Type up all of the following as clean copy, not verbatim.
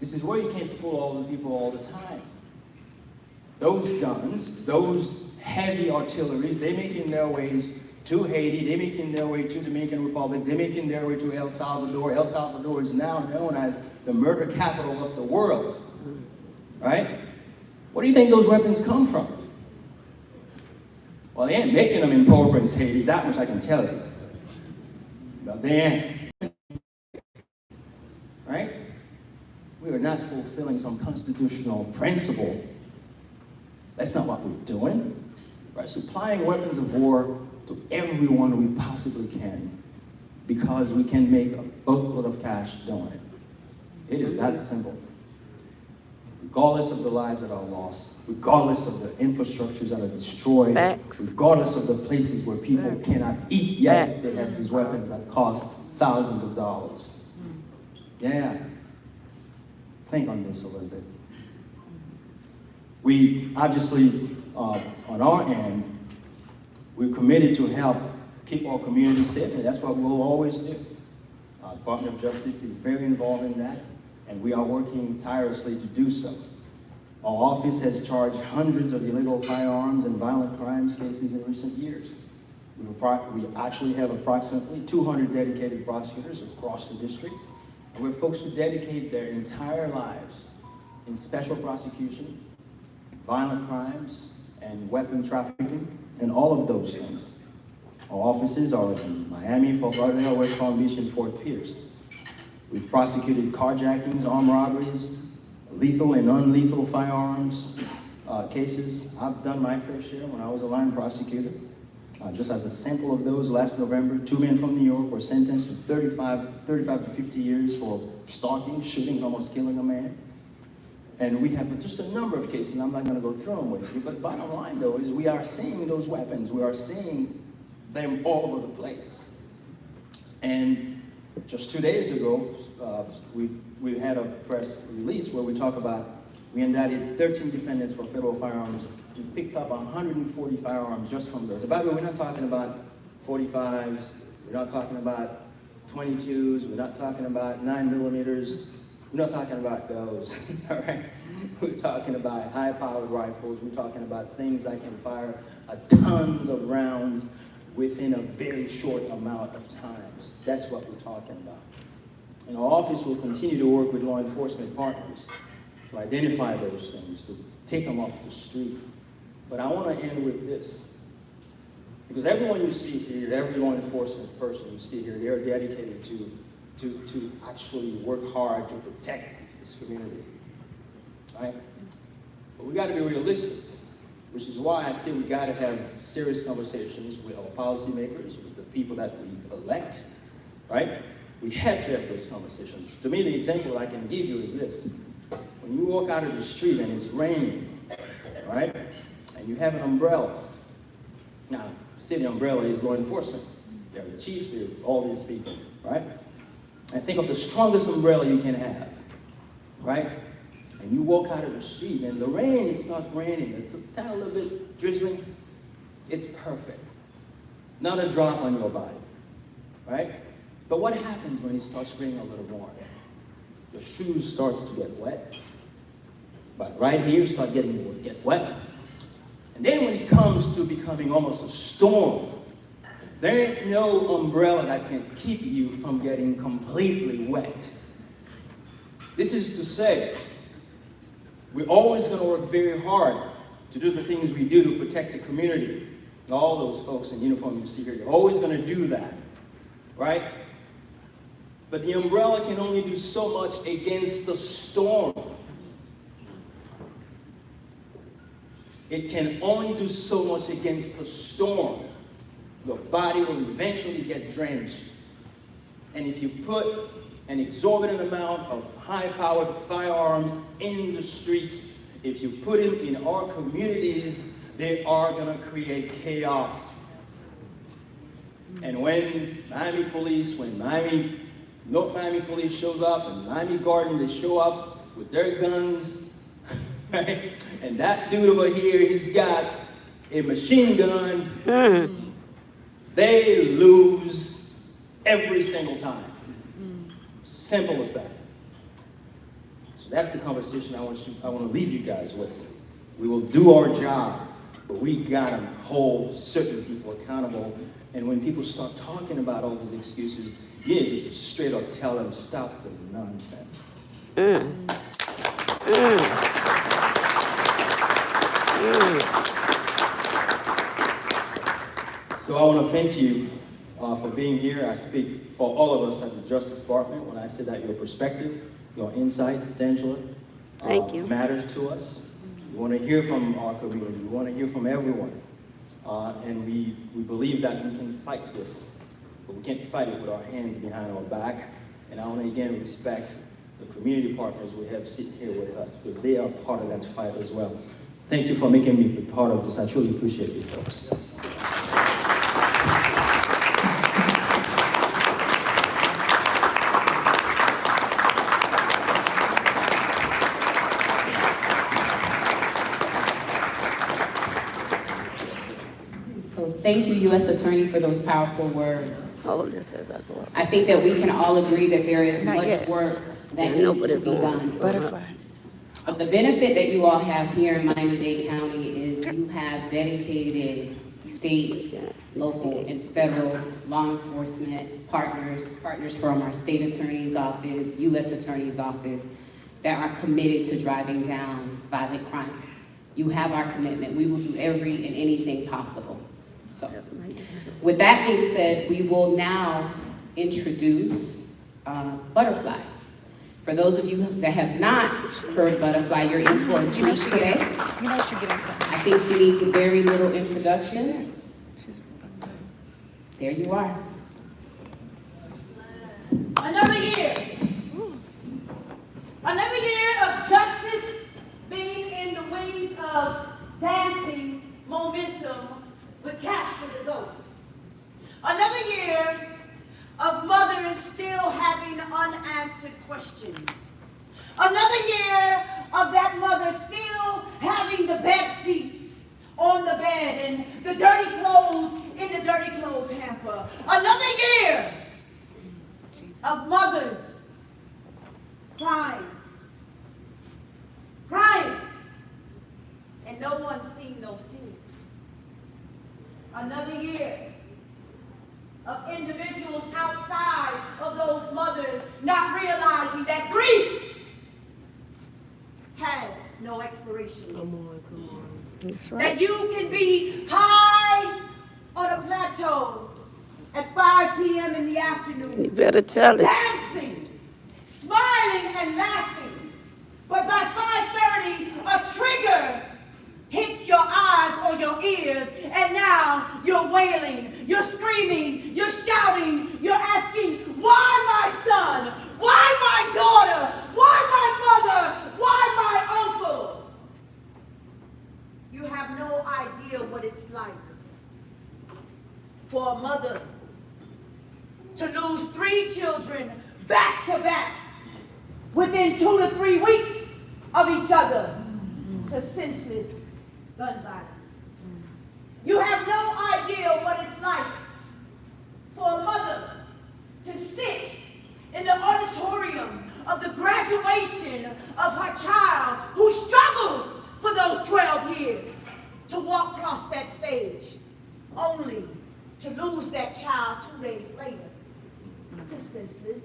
This is where you can't fool all the people all the time. Those guns, those heavy artilleries, they're making their ways to Haiti, they're making their way to Dominican Republic, they're making their way to El Salvador. El Salvador is now known as the murder capital of the world, right? Where do you think those weapons come from? Well, they ain't making them in Port-au-Prince, Haiti, that much I can tell you. But they ain't. Right? We are not fulfilling some constitutional principle. That's not what we're doing. We're supplying weapons of war to everyone we possibly can because we can make a boatload of cash doing it. It is that simple. Regardless of the lives that are lost, regardless of the infrastructures that are destroyed, Facts. regardless of the places where people cannot eat, yet they have these weapons that cost thousands of dollars. Yeah. Think on this a little bit. We obviously, on our end, we're committed to help keep our community safe, and that's what we'll always do. Department of Justice is very involved in that, and we are working tirelessly to do so. Our office has charged hundreds of illegal firearms and violent crimes cases in recent years. We actually have approximately 200 dedicated prosecutors across the district, and we're folks who dedicate their entire lives in special prosecution, violent crimes, and weapon trafficking, and all of those things. Our offices are in Miami, Fort Lauderdale, West Palm Beach, and Fort Pierce. We've prosecuted carjackings, armed robberies, lethal and unlethal firearms cases. I've done my fair share when I was a line prosecutor. Just as a sample of those, last November, 2 men from New York were sentenced to 35 to 50 years for stalking, shooting, and almost killing a man. And we have just a number of cases, and I'm not going to go through them with you, but bottom line, though, is we are seeing those weapons. We are seeing them all over the place. And just 2 days ago, we had a press release where we talk about, we indicted 13 defendants for federal firearms. We picked up 140 firearms just from those. By the way, we're not talking about 45s, we're not talking about 22s, we're not talking about 9mm, we're not talking about those, all right? We're talking about high-powered rifles, we're talking about things that can fire tons of rounds within a very short amount of time. That's what we're talking about. And our office will continue to work with law enforcement partners to identify those things, to take them off the street. But I want to end with this. Because everyone you see here, every law enforcement person you see here, they're dedicated to actually work hard to protect this community, right? But we got to be realistic, which is why I say we got to have serious conversations with our policymakers, with the people that we elect, right? We have to have those conversations. To me, the example I can give you is this. When you walk out of the street and it's raining, right? And you have an umbrella. Now, say the umbrella is law enforcement. They're the chiefs, they're all these people, right? And think of the strongest umbrella you can have, right? And you walk out of the street and the rain, it starts raining. It's kind of a little bit drizzling. It's perfect. Not a drop on your body, right? But what happens when it starts raining a little more? Your shoes starts to get wet. But right here start get wet. And then when it comes to becoming almost a storm, there ain't no umbrella that can keep you from getting completely wet. This is to say, we're always going to work very hard to do the things we do to protect the community. All those folks in uniform you see here, you're always going to do that, right? But the umbrella can only do so much against the storm. It can only do so much against the storm. Your body will eventually get drenched. And if you put an exorbitant amount of high-powered firearms in the streets, if you put them in our communities, they are going to create chaos. And when North Miami police shows up, and Miami Garden, they show up with their guns, right? And that dude over here, he's got a machine gun. They lose every single time. Simple as that. So that's the conversation I want to leave you guys with. We will do our job, but we gotta hold certain people accountable. And when people start talking about all these excuses, you need to just straight up tell them, stop the nonsense. So I want to thank you for being here. I speak for all of us at the Justice Department when I say that your perspective, your insight, Tangela, thank you, matters to us. We want to hear from our community. We want to hear from everyone. And we believe that we can fight this, but we can't fight it with our hands behind our back. And I want to again respect the community partners we have sitting here with us, because they are part of that fight as well. Thank you for making me be part of this. I truly appreciate you folks. Thank you, U.S. Attorney, for those powerful words. hold this as I go up. I think that we can all agree that there is Not much yet. work that No, needs but to it's be on. done. Butterfly. But the benefit that you all have here in Miami-Dade County is you have dedicated state, Yeah, local, 68. and federal law enforcement partners from our state attorney's office, U.S. Attorney's office, that are committed to driving down violent crime. You have our commitment. We will do every and anything possible. So, That's what I get to. with that being said, we will now introduce Butterfly. For those of you that have not heard Butterfly, you're in for a treat today. You know she get in front. I think she needs a very little introduction. She's There you are. Another year. Another year of justice being in the wings of dancing momentum with Casper the Ghost. Another year of mothers still having unanswered questions. Another year of that mother still having the bed sheets on the bed and the dirty clothes in the dirty clothes hamper. Another year of mothers crying, and no one seen those tears. Another year of individuals outside of those mothers not realizing that grief has no expiration. That's right. That you can be high on a plateau at 5 p.m. in the afternoon, You better tell it. dancing, smiling and laughing, but by 5:30, a trigger hits your eyes or your ears, and now you're wailing, you're screaming, you're shouting, you're asking, why my son? Why my daughter? Why my mother? Why my uncle? You have no idea what it's like for a mother to lose 3 children back to back within 2 to 3 weeks of each other to senseless gun violence. You have no idea what it's like for a mother to sit in the auditorium of the graduation of her child who struggled for those 12 years to walk across that stage, only to lose that child 2 days later to senseless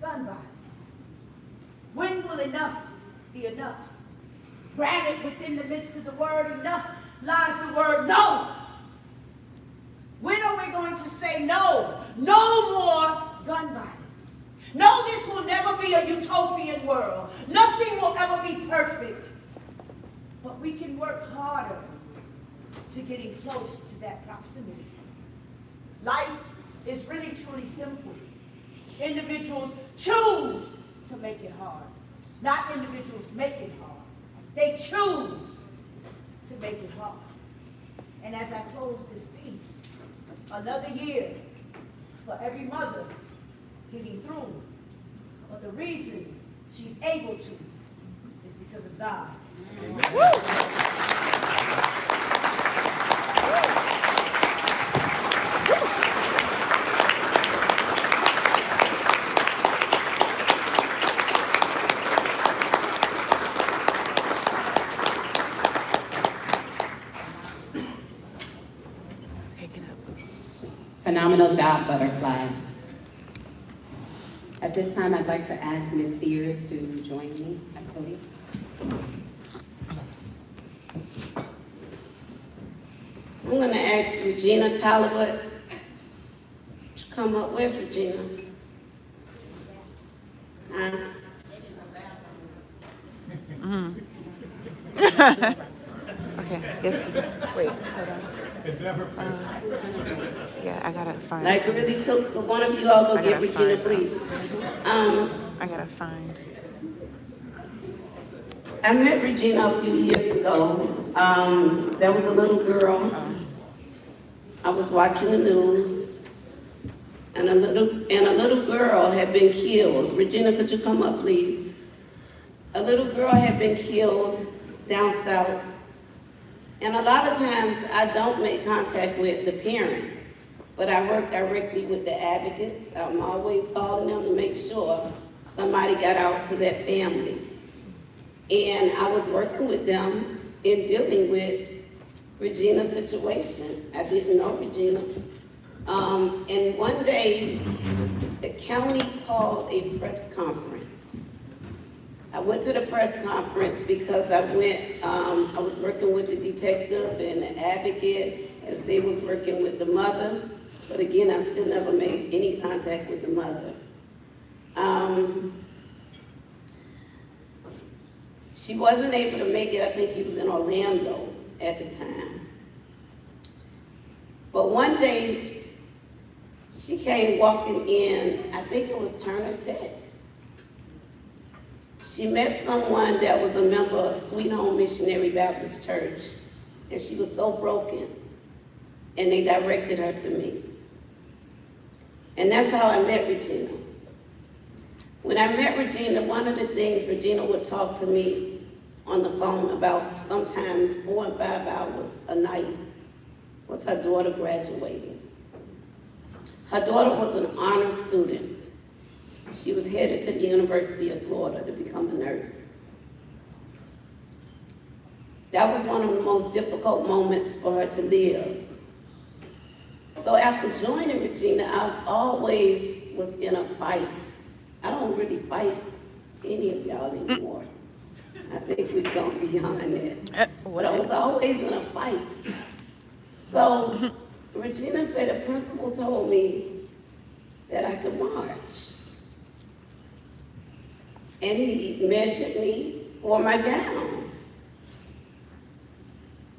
gun violence. When will enough be enough? Granted, within the midst of the word enough lies the word no. When are we going to say no? No more gun violence. No, this will never be a utopian world. Nothing will ever be perfect. But we can work harder to getting close to that proximity. Life is really truly simple. Individuals choose to make it hard. Not individuals make it hard. They choose to make it hard. And as I close this piece, another year for every mother getting through. But the reason she's able to is because of God. phenomenal job, Butterfly. At this time, I'd like to ask Ms. Sears to join me at the podium. I'm going to ask Regina Talbot to come up. Where's Regina? Okay, yes. Wait, hold on. Yeah, I gotta find. Like really cook. One of you all go I get gotta Regina, find- please. I gotta find. I met Regina a few years ago. There was a little girl. I was watching the news, and a little girl had been killed. Regina, could you come up, please? A little girl had been killed down south. And a lot of times I don't make contact with the parent, but I work directly with the advocates. I'm always calling them to make sure somebody got out to that family. And I was working with them in dealing with Regina's situation. I didn't know Regina. And one day, the county called a press conference. I went to the press conference because I was working with the detective and the advocate as they was working with the mother. But again, I still never made any contact with the mother. She wasn't able to make it. I think she was in Orlando at the time. But one day, she came walking in, I think it was Turner Tech. She met someone that was a member of Sweet Home Missionary Baptist Church, and she was so broken, and they directed her to me. And that's how I met Regina. When I met Regina, one of the things Regina would talk to me on the phone about sometimes 4 and 5 hours a night was her daughter graduating. Her daughter was an honor student. She was headed to the University of Florida to become a nurse. That was one of the most difficult moments for her to live. So after joining Regina, I always was in a fight. I don't really fight any of y'all anymore. I think we've gone beyond that. But I was always in a fight. So Regina said the principal told me that I could march. And he measured me for my gown.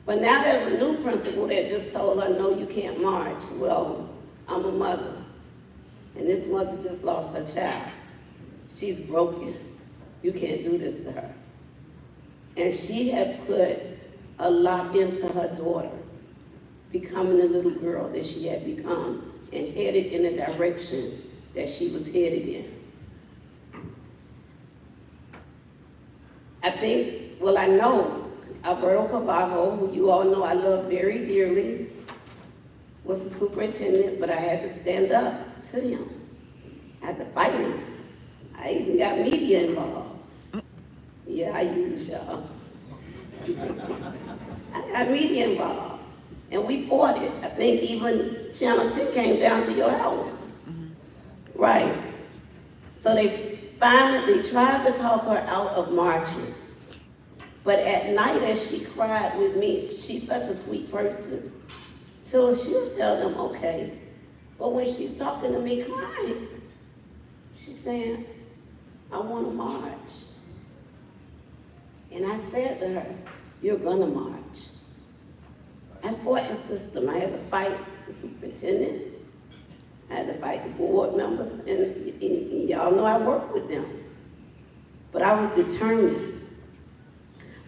But now there's a new principal that just told her, no, you can't march. Well, I'm a mother, and this mother just lost her child. She's broken. You can't do this to her. And she had put a lot into her daughter, becoming the little girl that she had become, and headed in the direction that she was headed in. I know Alberto Cavajo, who you all know I love very dearly, was the superintendent, but I had to stand up to him. I had to fight him. I even got media involved. Yeah, I use y'all. I got media involved. And we fought it. I think even Channel 10 came down to your house. Right. So they finally tried to talk her out of marching. But at night as she cried with me, she's such a sweet person. So she'll tell them, okay. But when she's talking to me crying, she's saying, I want to march. And I said to her, you're gonna march. I fought the system. I had to fight the superintendent. I had to fight the board members, and y'all know I work with them. But I was determined.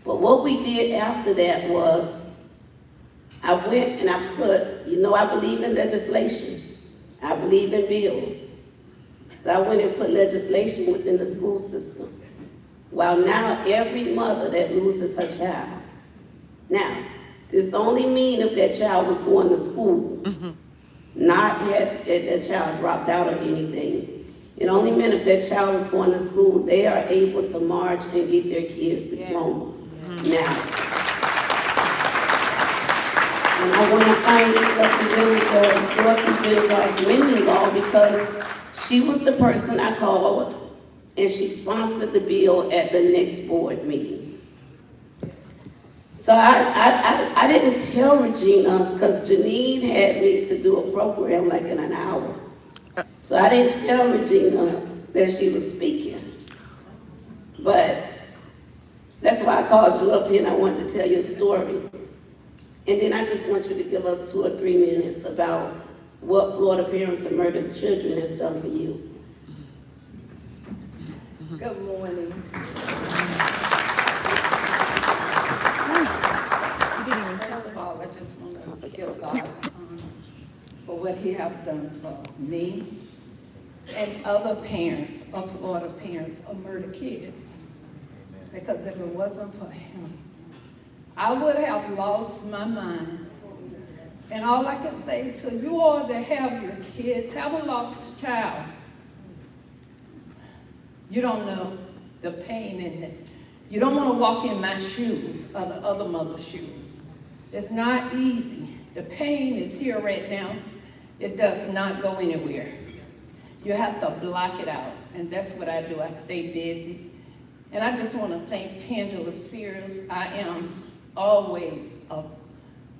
But what we did after that was, I went and I put, I believe in legislation. I believe in bills. So I went and put legislation within the school system. While now every mother that loses her child, now, this only means if that child was going to school, not that that child dropped out or anything. It only meant if that child was going to school, they are able to march and get their kids' diploma. Now, And I want to thank Representative Dorothy Bengals Mendenhall because she was the person I called and she sponsored the bill at the next board meeting. So I didn't tell Regina because Janine had me to do a program like in an hour. So I didn't tell Regina that she was speaking. But that's why I called you up here and I wanted to tell you a story. And then I just want you to give us 2 or 3 minutes about what Florida Parents of Murdered Children has done for you. Good morning. First of all, I just want to give God for what He has done for me and other parents of Florida parents of murdered kids. Because if it wasn't for Him, I would have lost my mind. And all I can say to you all that have your kids, haven't lost a child, you don't know the pain in it. You don't want to walk in my shoes or the other mother's shoes. It's not easy. The pain is here right now. It does not go anywhere. You have to block it out. And that's what I do. I stay busy. And I just want to thank Tangela Sears. I am always a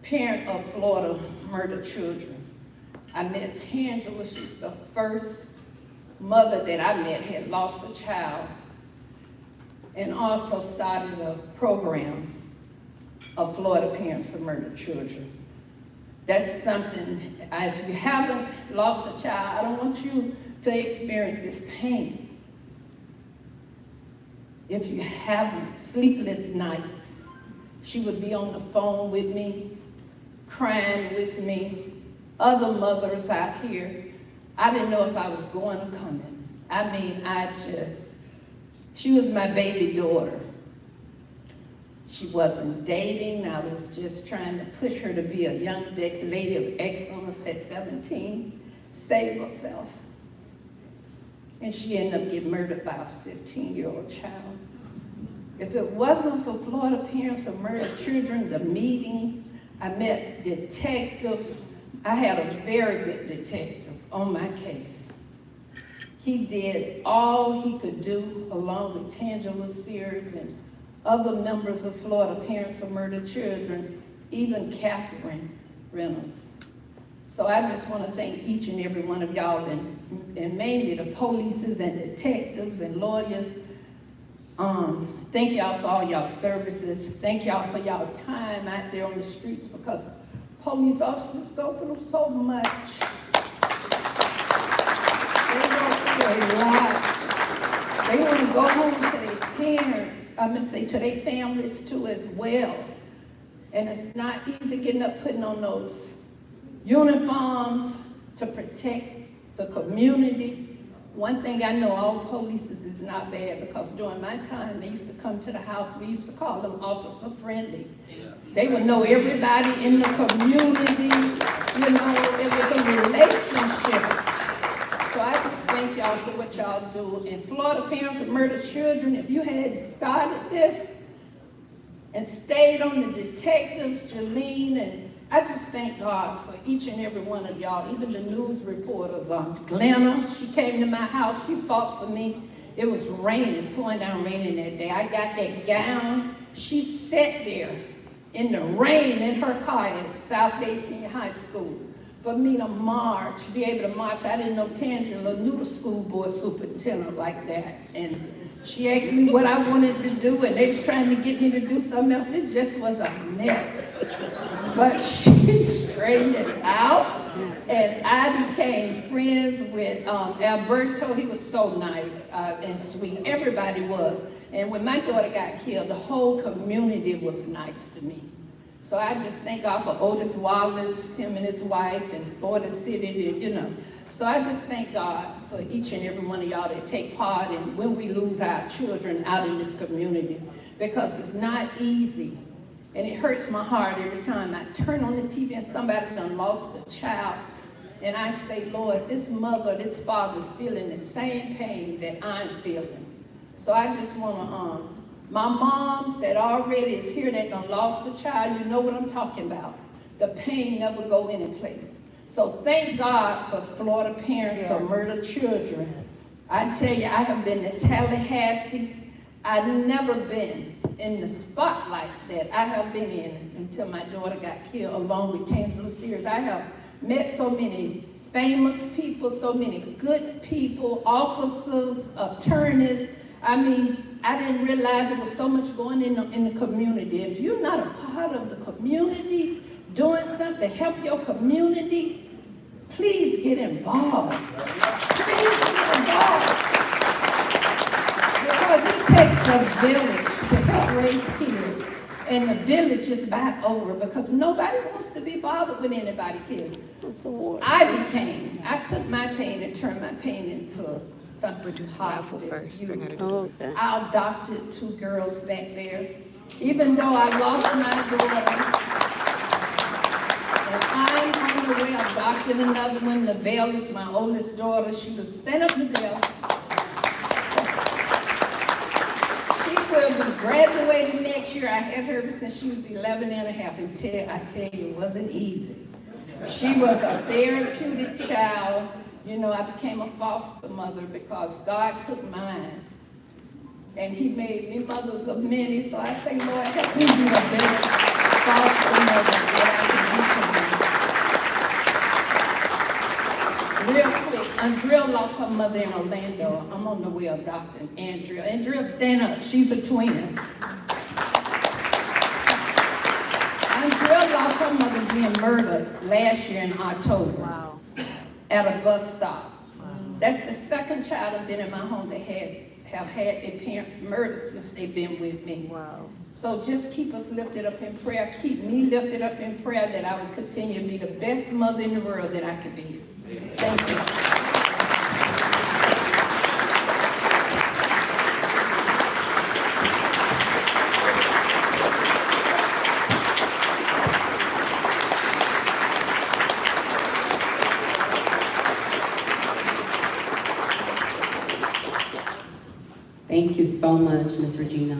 parent of Florida murdered children. I met Tangela. She's the first mother that I met had lost a child and also started a program of Florida Parents of Murdered Children. That's something, if you haven't lost a child, I don't want you to experience this pain. If you haven't, sleepless nights, she would be on the phone with me, crying with me. Other mothers out here, I didn't know if I was going or coming. I mean, she was my baby daughter. She wasn't dating. I was just trying to push her to be a young lady of excellence at 17, save herself. And she ended up getting murdered by a 15-year-old child. If it wasn't for Florida Parents of Murdered Children, the meetings, I met detectives. I had a very good detective on my case. He did all he could do along with Tangela Sears and other members of Florida Parents of Murdered Children, even Catherine Reynolds. So I just want to thank each and every one of y'all and mainly the polices and detectives and lawyers. Thank y'all for all y'all services. Thank y'all for y'all time out there on the streets because police officers go through so much. They go through a lot. They want to go home to their parents, to their families too as well. And it's not easy getting up, putting on those uniforms to protect the community. One thing I know, all police is not bad because during my time, they used to come to the house. We used to call them officer friendly. They would know everybody in the community. You know, it was a relationship. So I just thank y'all for what y'all do. And Florida Parents of Murdered Children, if you had started this and stayed on the detectives, Jalene, and I just thank God for each and every one of y'all, even the news reporters. Glenna, she came to my house, she fought for me. It was raining, pouring down raining that day. I got that gown. She sat there in the rain in her car at South Bay Senior High School for me to march, be able to march. I didn't know Tangela knew the school board superintendent like that. And she asked me what I wanted to do, and they was trying to get me to do something else. It just was a mess. But she straightened it out, and I became friends with Alberto. He was so nice and sweet. Everybody was. And when my daughter got killed, the whole community was nice to me. So I just thank God for Otis Wallace, him and his wife, and Florida City, you know. So I just thank God for each and every one of y'all that take part in when we lose our children out in this community, because it's not easy. And it hurts my heart every time I turn on the TV and somebody done lost a child. And I say, Lord, this mother, this father's feeling the same pain that I'm feeling. So I just want to, my moms that already is here that done lost a child, you know what I'm talking about. the pain never go any place. So thank God for Florida parents of murdered children. I tell you, I have been to Tallahassee. I've never been in the spotlight that I have been in until my daughter got killed, along with Tangela Sears. I have met so many famous people, so many good people, officers, attorneys. I mean, I didn't realize there was so much going in the community. If you're not a part of the community, doing something to help your community, please get involved. Please get involved. Because it takes a village to help raise kids. And the village is about over because nobody wants to be bothered with anybody's kids. I took my pain and turned my pain into something Raffle positive. first. I gotta do Okay. I adopted 2 girls back there. Even though I lost my daughter, and I'm on the way adopting another one. Lavelle is my oldest daughter. She was stand up, Lavelle. She will be graduating next year. I had her ever since she was 11 and a half. And I tell you, it wasn't easy. She was a therapeutic child. You know, I became a foster mother because God took mine. And he made me mothers of many. So I say, Lord, help me be the best foster mother that I can be. Real quick, Andrea lost her mother in Orlando. I'm on the way adopting Andrea. Andrea, stand up. She's a twin. Andrea lost her mother being murdered last year in October. Wow. At a bus stop. That's the second child I've been in my home that have had their parents murdered since they've been with me. Wow. So just keep us lifted up in prayer. Keep me lifted up in prayer that I will continue to be the best mother in the world that I could be. Thank you. Thank you so much, Ms. Regina.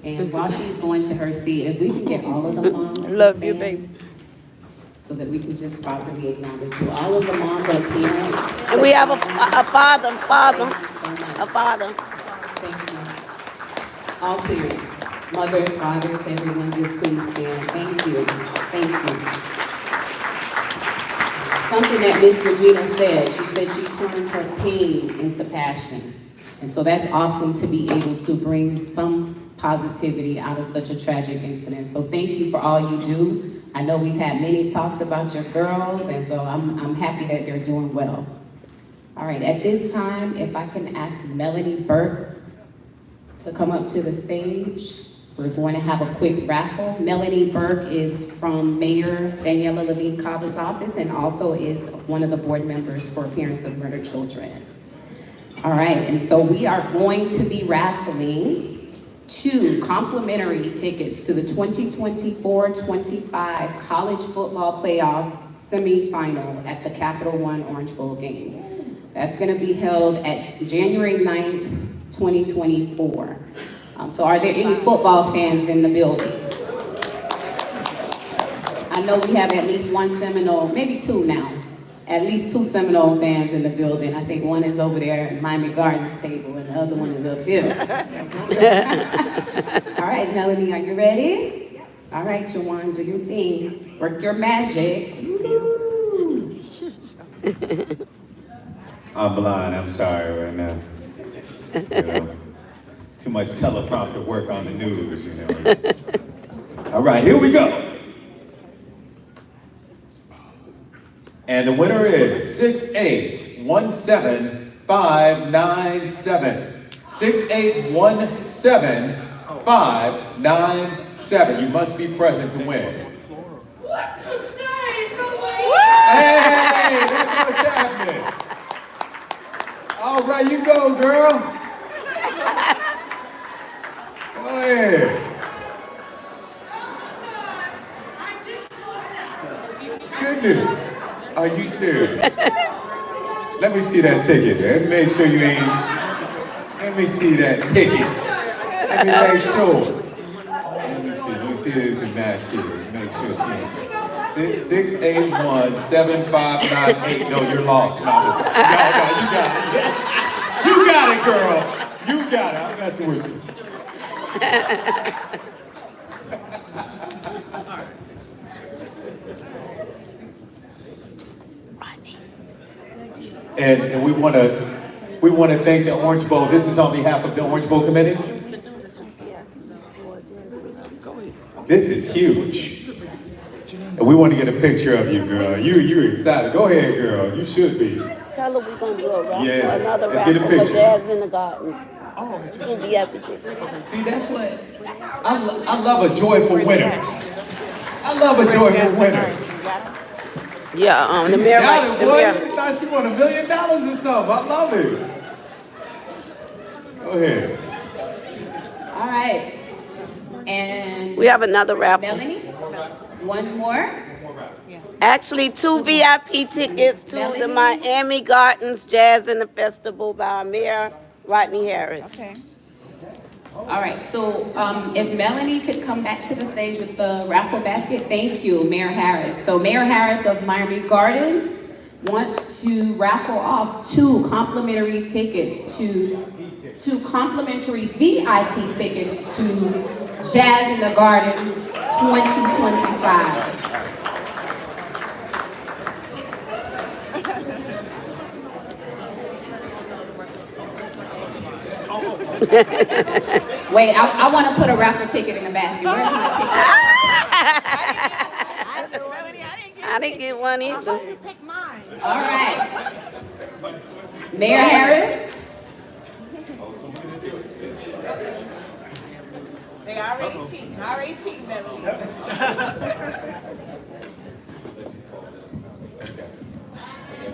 And while she's going to her seat, if we can get all of the moms to Love you, stand, baby. so that we can just properly acknowledge you. All of the moms are parents. And we have a father, Thank you so much. a father. Thank you. All parents, mothers, fathers, everyone, just please stand. Thank you. Thank you. Something that Ms. Regina said, she said she turned her pain into passion. And so that's awesome to be able to bring some positivity out of such a tragic incident. So thank you for all you do. I know we've had many talks about your girls, and so I'm happy that they're doing well. All right, at this time, if I can ask Melanie Burke to come up to the stage. We're going to have a quick raffle. Melanie Burke is from Mayor Daniela Levine Cava's office and also is one of the board members for Parents of Murdered Children. All right, and so we are going to be raffling 2 complimentary tickets to the 2024-25 college football playoff semifinal at the Capital One Orange Bowl game. That's going to be held at January 9th, 2024. So are there any football fans in the building? I know we have at least 1 Seminole, maybe 2 now. At least 2 Seminole fans in the building. I think one is over there at Miami Gardens table and the other one is up here. All right, Melanie, are you ready? All right, Jawan, do your thing. Work your magic. I'm blind, I'm sorry right now. You know, too much teleprompter work on the news, you know. All right, here we go. And the winner is 6817597. 6817597. You must be present to win. Hey, that's what's happening. All right, you go, girl. Go ahead. Goodness, are you serious? Let me see that ticket, man. Make sure you ain't. Let me see that ticket. Let me make sure. Let me see. Sears and Matt Sears. Make sure she. 681-7598. No, you're lost. No, you got it. You got it, girl. You got it. I'm messing with you. And we want to thank the Orange Bowl. This is on behalf of the Orange Bowl Committee. This is huge. And we want to get a picture of you, girl. You're excited. Go ahead, girl. You should be. Tell her we're going to do a raffle. Yes. Another Let's get a raffle for picture. Jazz in the Gardens. Oh, In the epic. See, that's what I love a joyful winner. I love a joyful winner. Yeah, the She mayor, shouted, the boy. mayor. You thought she won $1 million or something. I love it. Go ahead. All right. And We have another raffle. Melanie, one more. Actually, 2 VIP tickets to the Miami Gardens Jazz in the Festival by Mayor Rodney Harris. okay. All right, so if Melanie could come back to the stage with the raffle basket, thank you, Mayor Harris. So Mayor Harris of Miami Gardens wants to raffle off 2 complimentary tickets to 2 complimentary VIP tickets to Jazz in the Gardens 2025. Wait, I want to put a raffle ticket in the basket. Where's my ticket? I didn't get one either. All right. Mayor Harris. They already cheating, Melanie.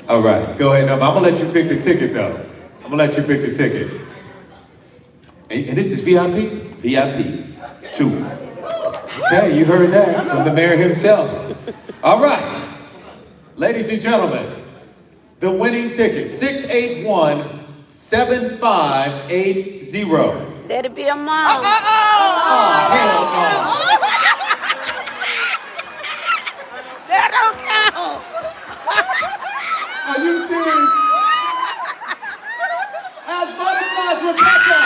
All right, go ahead. I'm gonna let you pick the ticket, though. I'm gonna let you pick the ticket. And this is VIP? VIP 2. Okay, you heard that from the mayor himself. All right, ladies and gentlemen, the winning ticket, 681-7580. Let it be a mom. Hell no. That don't count. Are you serious? As butterflies, Rebecca.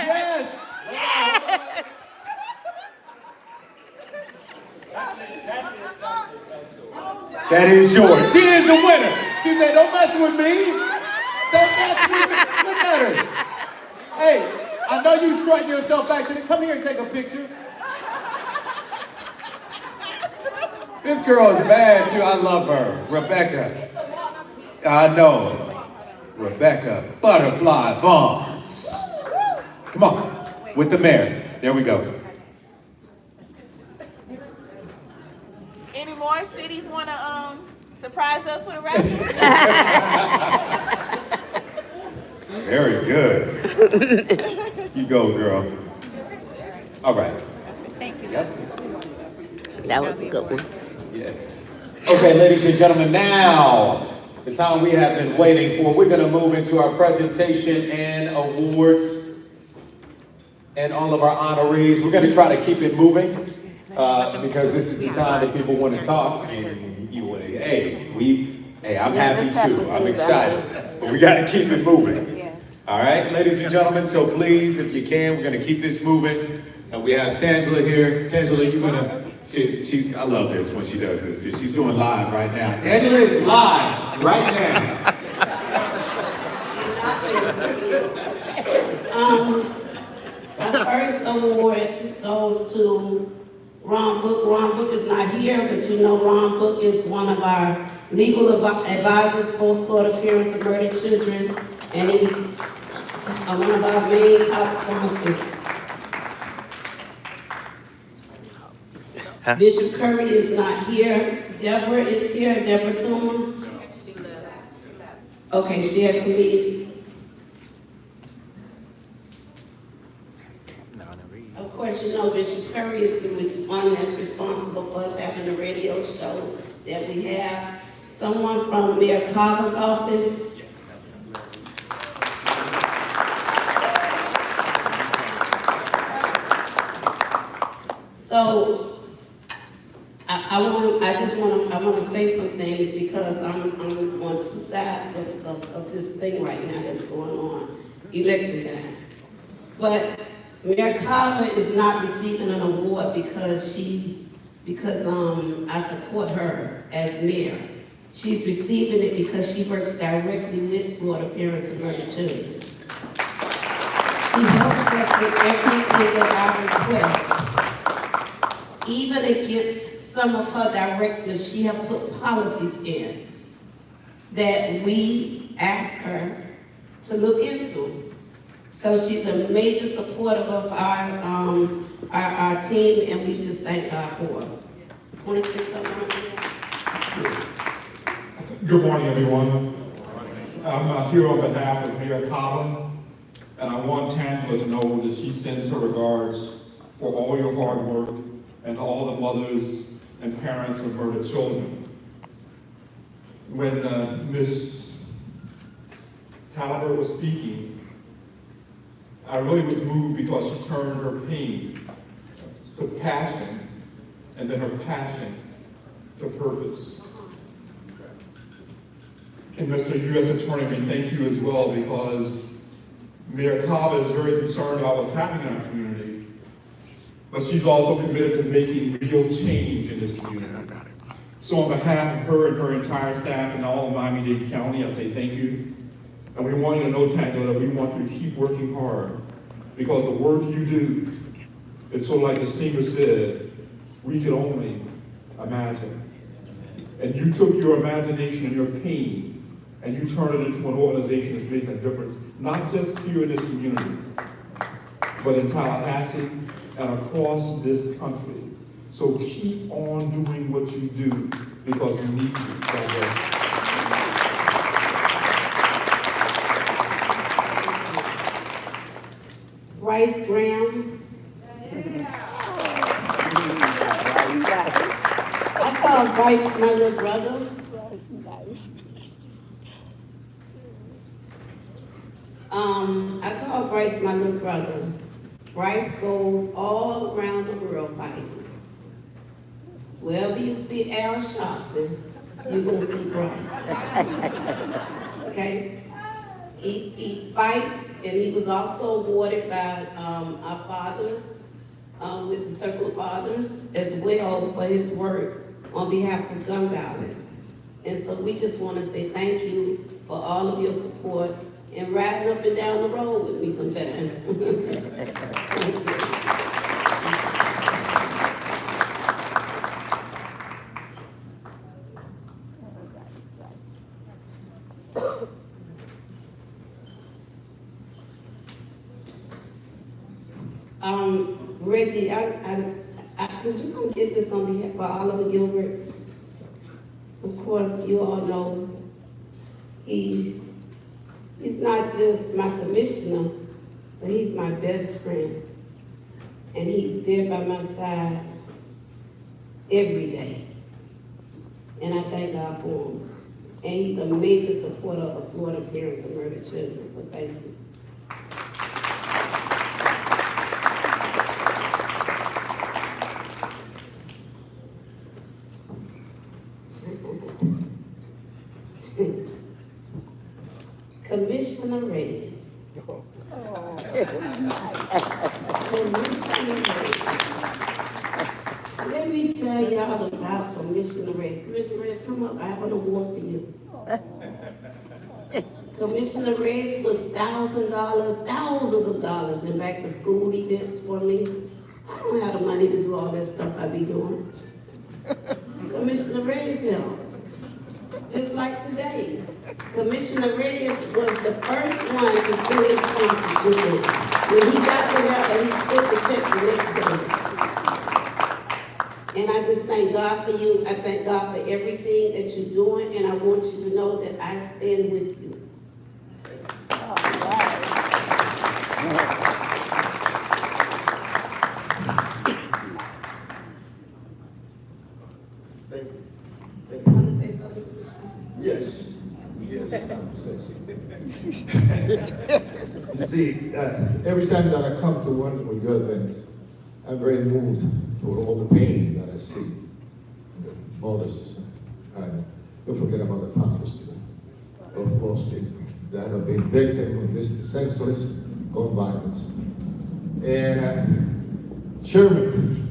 Yes. Yes. That is yours. She is the winner. She said, don't mess with me. Don't mess with me. Look at her. Hey, I know you strutting yourself back to the, come here and take a picture. This girl is bad too. I love her. Rebecca. I know. Rebecca Butterfly Bonds. Come on. With the mayor. There we go. Any more cities want to surprise us with a raffle? Very good. You go, girl. All right. Thank you. Yep. That was a good one. Yeah. Okay, ladies and gentlemen, now the time we have been waiting for, we're going to move into our presentation and awards and all of our honorees. We're going to try to keep it moving because this is the time that people want to talk. And you want to, hey, I'm happy too. I'm excited. But we got to keep it moving. All right, ladies and gentlemen, so please, if you can, we're going to keep this moving. And we have Tangela here. Tangela, you're going to, she's, I love this when she does this. She's doing live right now. Tangela is live right now. The first award goes to Ron Book. Ron Book is not here, but you know Ron Book is one of our legal advisors for Florida Parents of Murdered Children, and he's one of our main top sponsors. Bishop Curry is not here. Deborah is here. Deborah Toomer. Okay, she had to leave. Of course, you know Bishop Curry is the one that's responsible for us having the radio show that we have. Someone from Mayor Carver's office. So I want to say some things because I'm on two sides of this thing right now that's going on, election time. But Mayor Carver is not receiving an award because I support her as mayor. She's receiving it because she works directly with Florida Parents and Murdered Children. She helps us with everything that I request. Even against some of her directives, she has put policies in that we ask her to look into. So she's a major supporter of our team, and we just thank God for her. 26 of them. Good morning, everyone. I'm here on behalf of Mayor Carver, and I want Tangela to know that she sends her regards for all your hard work and to all the mothers and parents of murdered children. When Ms. Talbert was speaking, I really was moved because she turned her pain to passion, and then her passion to purpose. And Mr. U.S. Attorney, we thank you as well because Mayor Carver is very concerned about what's happening in our community, but she's also committed to making real change in this community. So on behalf of her and her entire staff and all of Miami-Dade County, I say thank you. And we want you to know, Tangela, that we want you to keep working hard because the work you do, it's so like the singer said, we could only imagine. And you took your imagination and your pain and you turned it into an organization that's making a difference, not just here in this community, but in Tallahassee and across this country. So keep on doing what you do because we need you. God bless. Bryce Graham. I call Bryce my little brother. I call Bryce my little brother. Bryce goes all around the world fighting. Wherever you see Al Sharpton, you're gonna see Bryce. Okay? He fights, and he was also awarded by our fathers, with the Circle of Fathers, as well for his work on behalf of gun violence. And so we just want to say thank you for all of your support and riding up and down the road with me sometimes. Thank you. Reggie, could you come get this on behalf of Oliver Gilbert? Of course, you all know he's not just my commissioner, but he's my best friend. And he's there by my side every day. And I thank God for him. And he's a major supporter of Florida Parents and Murdered Children, so thank you. Commissioner Reyes. Commissioner Reyes. Let me tell y'all about Commissioner Reyes. Commissioner Reyes, come up. I have an award for you. Commissioner Reyes put thousands of dollars in back to school events for me. I don't have the money to do all that stuff I be doing. Commissioner Reyes helped. Just like today. Commissioner Reyes was the first one to send his sponsorship. When he got the letter, he sent the check the next day. And I just thank God for you. I thank God for everything that you're doing, and I want you to know that I stand with you. You want to say something? Yes. You see, every time that I come to one of your events, I'm very moved for all the pain that I see. The mothers, and don't forget about the fathers of Wall Street that have been victims of this senseless gun violence. And Sherman,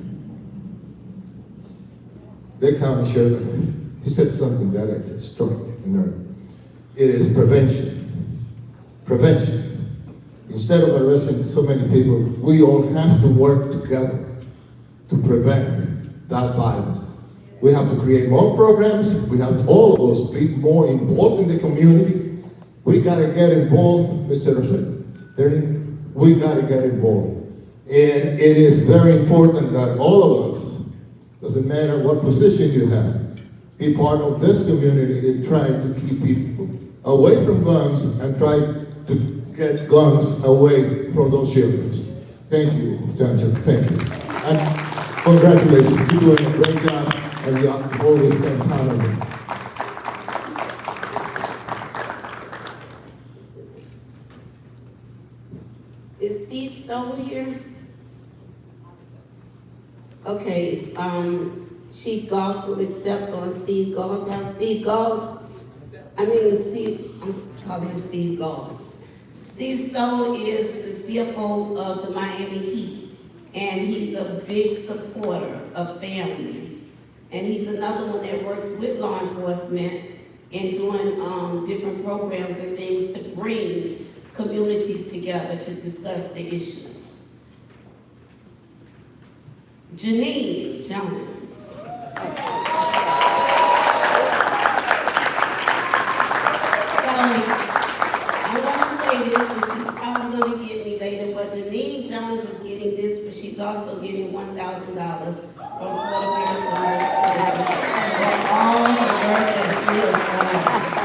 Dick County Sherman, he said something that struck a nerve. It is prevention. Prevention. Instead of arresting so many people, we all have to work together to prevent that violence. We have to create more programs. We have to, all of us, be more involved in the community. We got to get involved, Mr. Attorney. We got to get involved. And it is very important that all of us, doesn't matter what position you have, be part of this community and try to keep people away from guns and try to get guns away from those children. Thank you, Tangela. Thank you. And congratulations. You're doing a great job, and you always been proud of me. Is Steve Stover here? Okay, Chief Goss will accept on Steve Goss. Now, Steve Goss, I'm calling him Steve Goss. Steve Stowe is the CFO of the Miami Heat, and he's a big supporter of families. And he's another one that works with law enforcement in doing different programs and things to bring communities together to discuss the issues. Janine Jones. I want to say this, and she's probably going to get me later, but Janine Jones is getting this, but she's also getting $1,000 from Poetic for all the work that she has done.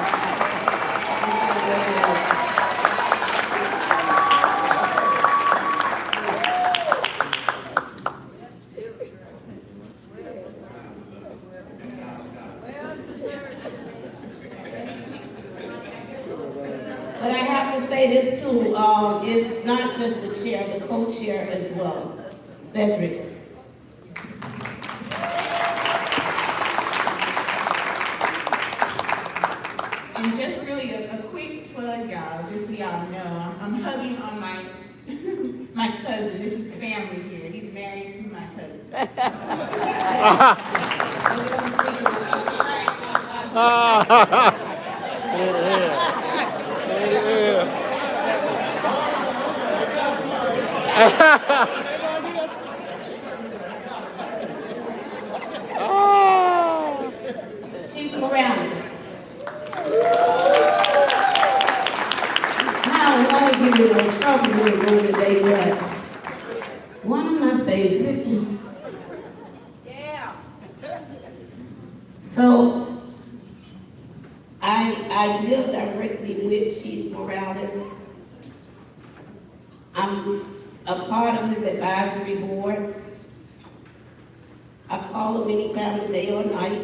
But I have to say this too, it's not just the chair, the co-chair as well, Cedric. And just really a quick plug, y'all, just so y'all know, I'm hugging on my my cousin. This is family here. He's married to my cousin. Chief Morales. I don't want to get in no trouble in the room today, but one of my favorite. Yeah. So, I deal directly with Chief Morales. I'm a part of his advisory board. I call him anytime of the day or night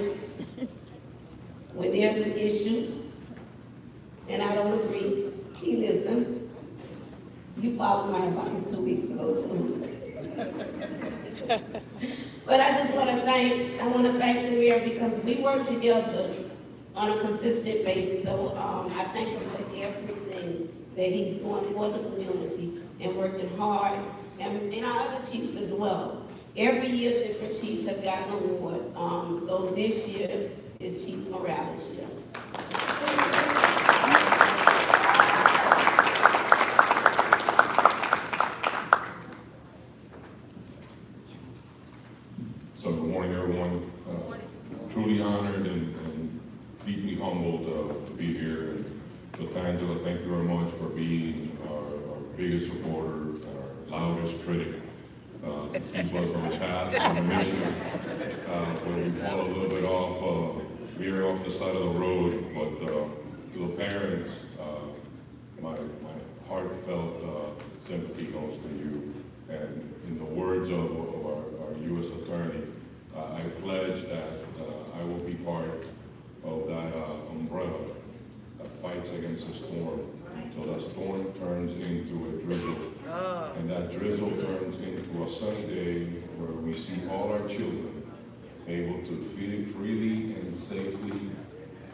when there's an issue and I don't agree. He listens. You followed my advice 2 weeks ago too. But I just want to thank the mayor because we work together on a consistent basis. So I thank him for everything that he's doing for the community and working hard, and our other chiefs as well. Every year, different chiefs have gotten an award. So this year is Chief Morales' year. So good morning, everyone. Truly honored and deeply humbled to be here. And with Tangela, thank you very much for being our biggest supporter and our loudest critic. Keep us on task, on the mission. When we fall a little bit off, veering off the side of the road, but to the parents, my heartfelt sympathy goes to you. And in the words of our U.S. Attorney, I pledge that I will be part of that umbrella that fights against the storm until that storm turns into a drizzle And that drizzle turns into a sunny day where we see all our children able to freely and safely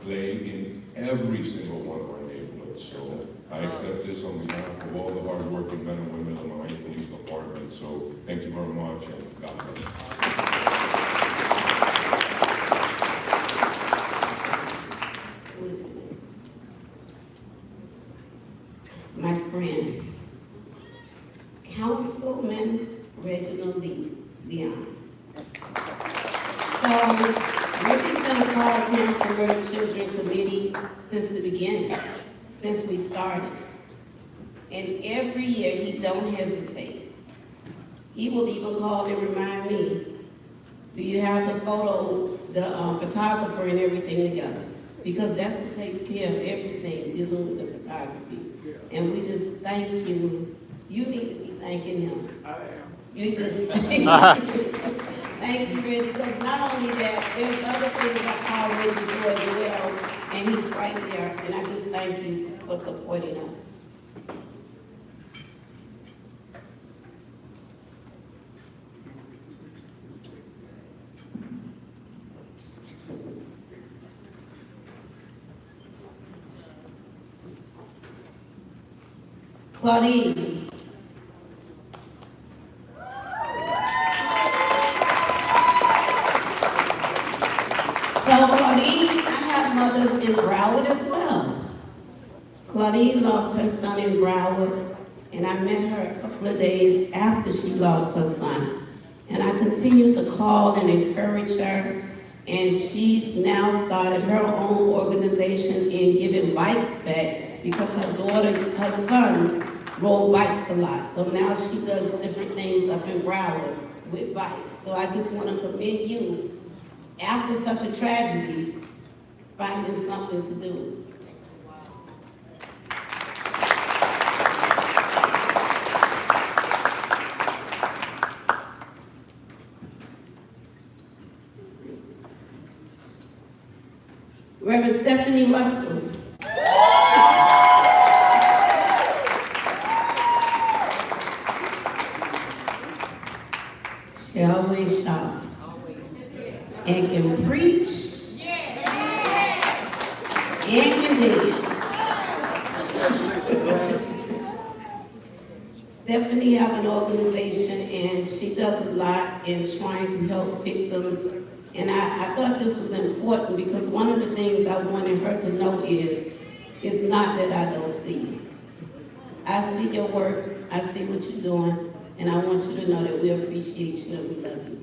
play in every single one of our neighborhoods. So I accept this on behalf of all the hardworking men and women of the Miami Police Department. So thank you very much, and God bless. My friend, Councilman Reginald Leon. So, Reggie's been a part of Parents and Murdered Children Committee since the beginning, since we started. And every year, he don't hesitate. He will even call and remind me, do you have the photo, the photographer and everything together? Because that's what takes care of everything, dealing with the photography. And we just thank you. You need to be thanking him. I am. You just thank you, Reggie, because not only that, there's other things I already do as well, and he's right there, and I just thank you for supporting us. Claudine. So Claudine, I have mothers in Broward as well. Claudine lost her son in Broward, and I met her a couple of days after she lost her son. And I continued to call and encourage her, and she's now started her own organization in giving bikes back because her son rode bikes a lot. So now she does different things up in Broward with bikes. So I just want to commend you, after such a tragedy, finding something to do. Reverend Stephanie Russell. She always shop and can preach and can dance. Stephanie have an organization and she does a lot in trying to help victims. And I thought this was important because one of the things I wanted her to know is, it's not that I don't see you. I see your work, I see what you're doing, and I want you to know that we appreciate you and we love you.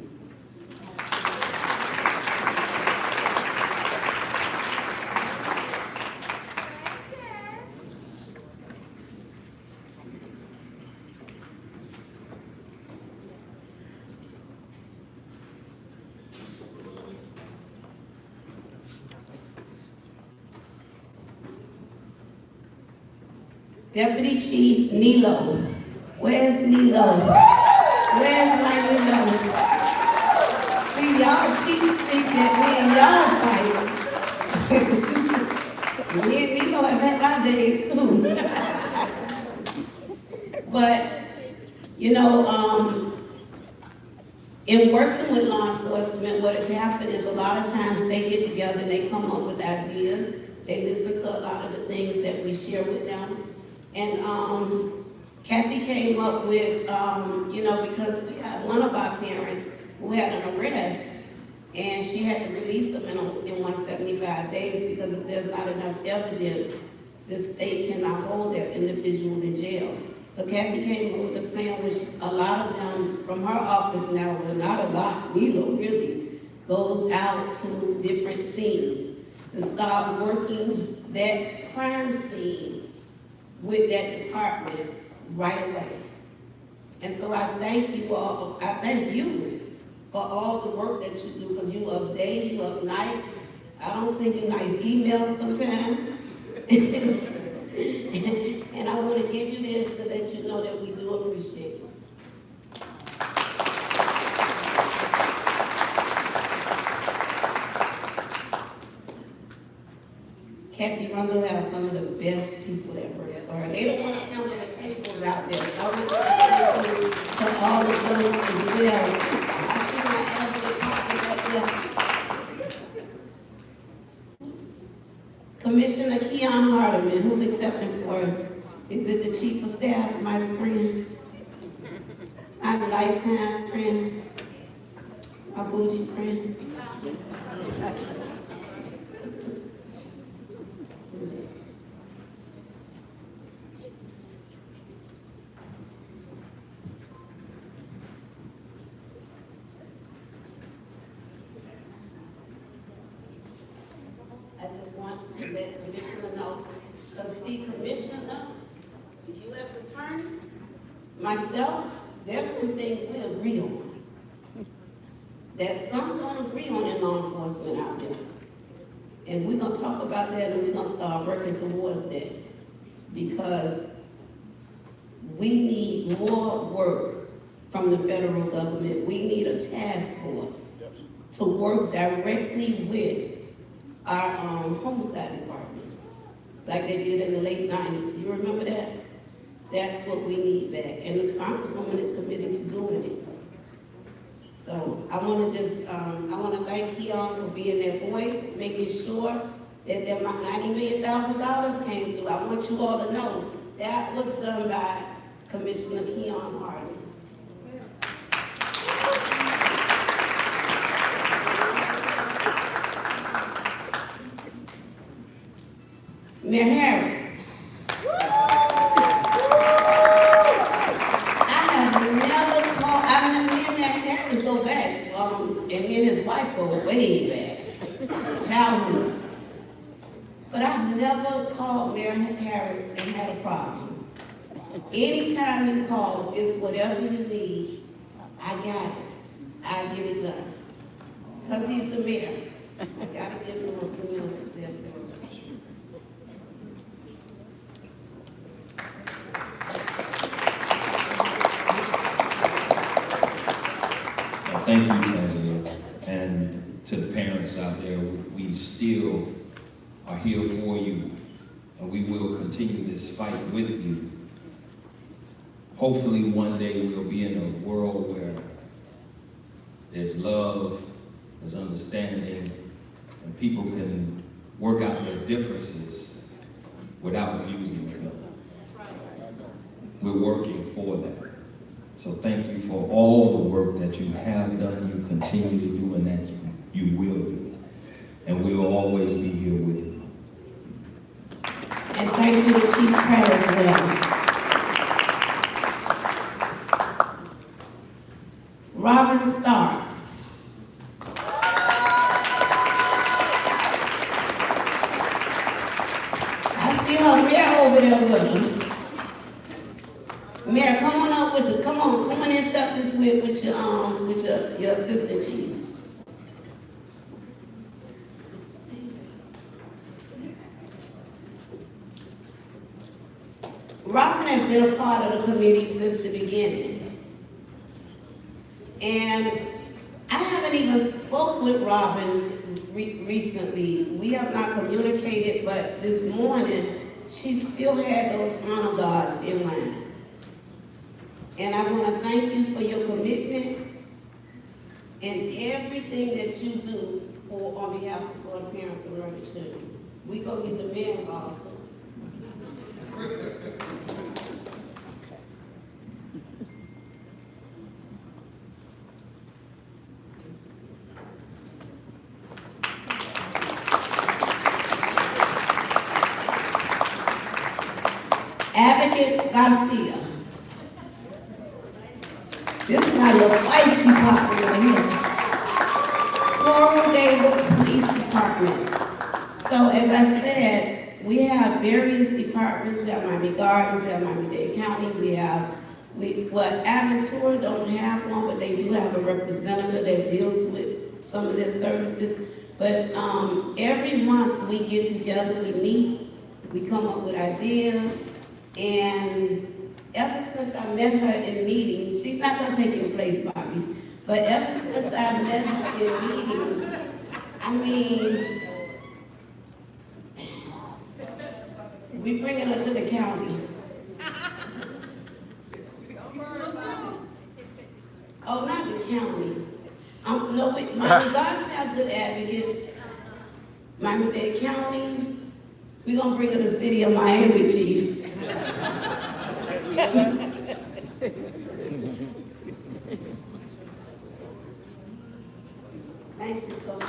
Deputy Chief Nilo. Where's Nilo? Where's my Nilo? See, y'all chiefs think that me and y'all fight. Me and Nilo have had our days too. But, you know, in working with law enforcement, what has happened is a lot of times they get together and they come up with ideas. They listen to a lot of the things that we share with them. And Kathy came up with, you know, because we had one of our parents who had an arrest, and she had to release him in 175 days because if there's not enough evidence, the state cannot hold that individual in jail. So Kathy came up with a plan which a lot of them from her office now, well not a lot, Nilo really, goes out to different scenes to start working that crime scene with that department right away. And so I thank you all, I thank you for all the work that you do, because you up day, you up night. I don't send you nice emails sometimes. And I want to give you this to let you know that we do appreciate you. Kathy Rundle has some of the best people that works for her. They don't want to come to the tables out there. So all of those as well. I see my elderly partner right there. Commissioner Keon Hardeman, who's accepting for, is it the chief of staff, my friend? My lifetime friend, my bougie friend. I just want to let Commissioner know, because see, Commissioner, the U.S. Attorney, myself, there's some things we agree on. That some don't agree on in law enforcement out there. And we're gonna talk about that and we're gonna start working towards that. Because we need more work from the federal government. We need a task force to work directly with our homicide departments, like they did in the late 90s. You remember that? That's what we need back. And the Congresswoman is committed to doing it. So I want to just, I want to thank Keon for being their voice, making sure that that $90 million came through. I want you all to know that was done by Commissioner Keon Hardeman. Mayor Harris. And me and his wife go way back, childhood. But I've never called Mayor Harris and had a problem. Anytime you call, it's whatever you need, I got it. I get it done. Because he's the mayor. I gotta give him a few minutes to say a few words. Thank you, Tangela. And to the parents out there, we still are here for you, and we will continue this fight with you. Hopefully one day we'll be in a world where there's love, there's understanding, and people can work out their differences without abusing each other. We're working for that. So thank you for all the work that you have done, you continue to do, and that you will do. And we will always be here with you. And thank you to Chief Pratt as well. Robin Starks. I see her mayor over there with her. Mayor, come on up with it. Come on and accept this with your assistant chief. Robin has been a part of the committee since the beginning. And I haven't even spoke with Robin recently. We have not communicated, but this morning, she still had those honor guards in line. And I want to thank you for your commitment and everything that you do on behalf of the parents of murdered children. We go get the men involved too. Advocate Garcia. This is my little feisty partner right here. Coral Davis Police Department. So as I said, we have various departments. We have Miami Gardens, we have Miami-Dade County, Aventura don't have one, but they do have a representative that deals with some of their services. But every month we get together, we meet, we come up with ideas, and ever since I met her in meetings, she's not going to take your place, Bobby, but ever since I met her in meetings, I mean, we bringing her to the county. County. No, Miami-Dade have good advocates. Miami-Dade County, we're gonna bring in the city of Miami, chief. Thank you so much.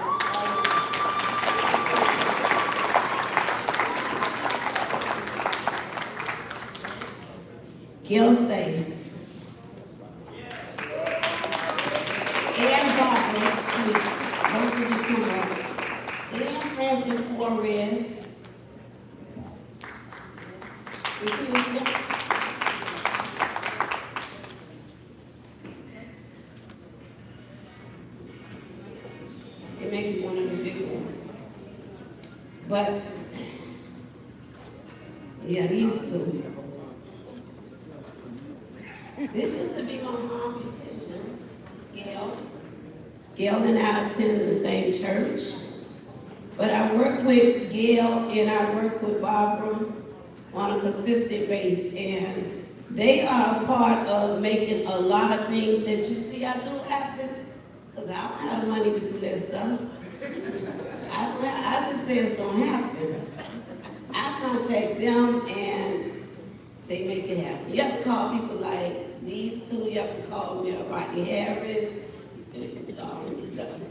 Gil State. And Barbara Smith. Both of you come up. And Francis Suarez. It may be one of the big ones. But, yeah, these two. This is the big on competition. Gail and I attend the same church. But I work with Gail and I work with Barbara on a consistent basis. And they are a part of making a lot of things that you see I do happen. Because I don't have the money to do that stuff. I just say it's going to happen. I contact them and they make it happen. You have to call people like these two. You have to call Mayor Rodney Harris.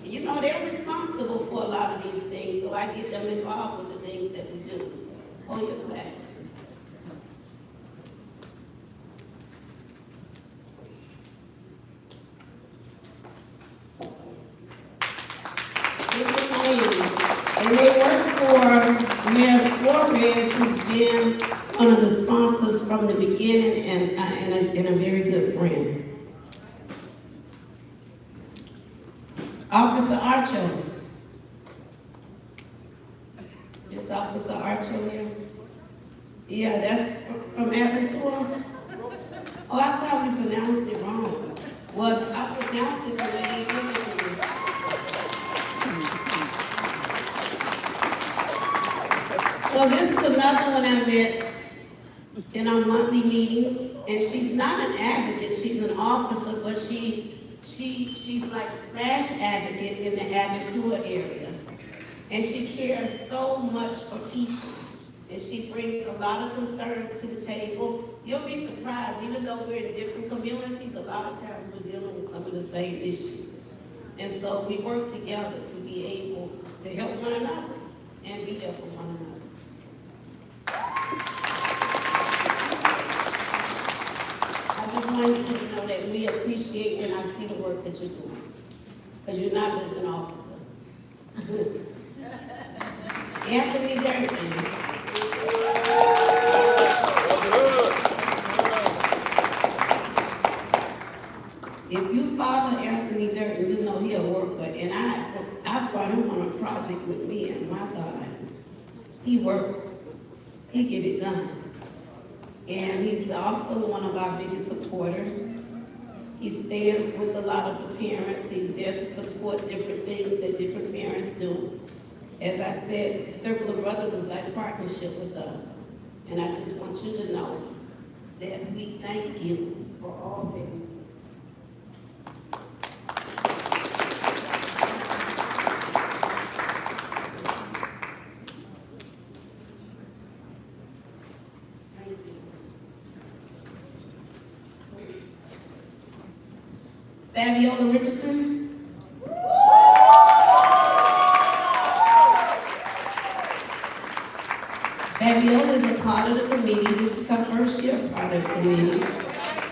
You know, they're responsible for a lot of these things, so I get them involved with the things that we do. Hold your flags. And they work for Mayor Suarez, who's been one of the sponsors from the beginning and a very good friend. Officer Archer. Is Officer Archer here? Yeah, that's from Aventura. Oh, I probably pronounced it wrong. Well, I pronounced it the way they give it to me. So this is another one I met in our monthly meetings, and she's not an advocate, she's an officer, but she's like slash advocate in the Aventura area. And she cares so much for people. And she brings a lot of concerns to the table. You'll be surprised, even though we're in different communities, a lot of times we're dealing with some of the same issues. And so we work together to be able to help one another and be there for one another. I just wanted you to know that we appreciate and I see the work that you're doing. Because you're not just an officer. Anthony Durkin. If you follow Anthony Durkin, you know he's a worker. And I brought him on a project with me, and my God, he worked. He get it done. And he's also one of our biggest supporters. He stands with a lot of the parents. He's there to support different things that different parents do. As I said, Circle of Brothers is like a partnership with us. And I just want you to know that we thank you for all that you do. Fabiola Richardson. Fabiola is a part of the committee. This is her first year part of the committee.